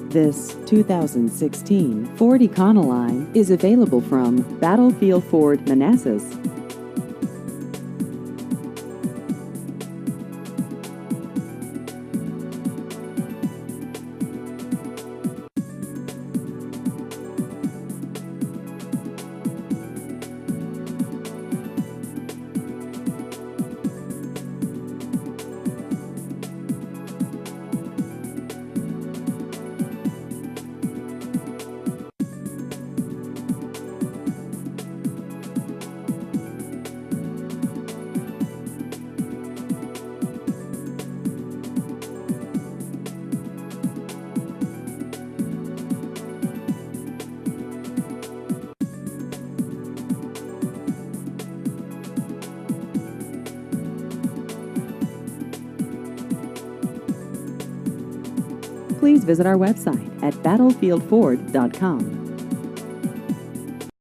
This 2016 Ford Econoline is available from Battlefield Ford, Manassas. Please visit our website at battlefieldford.com.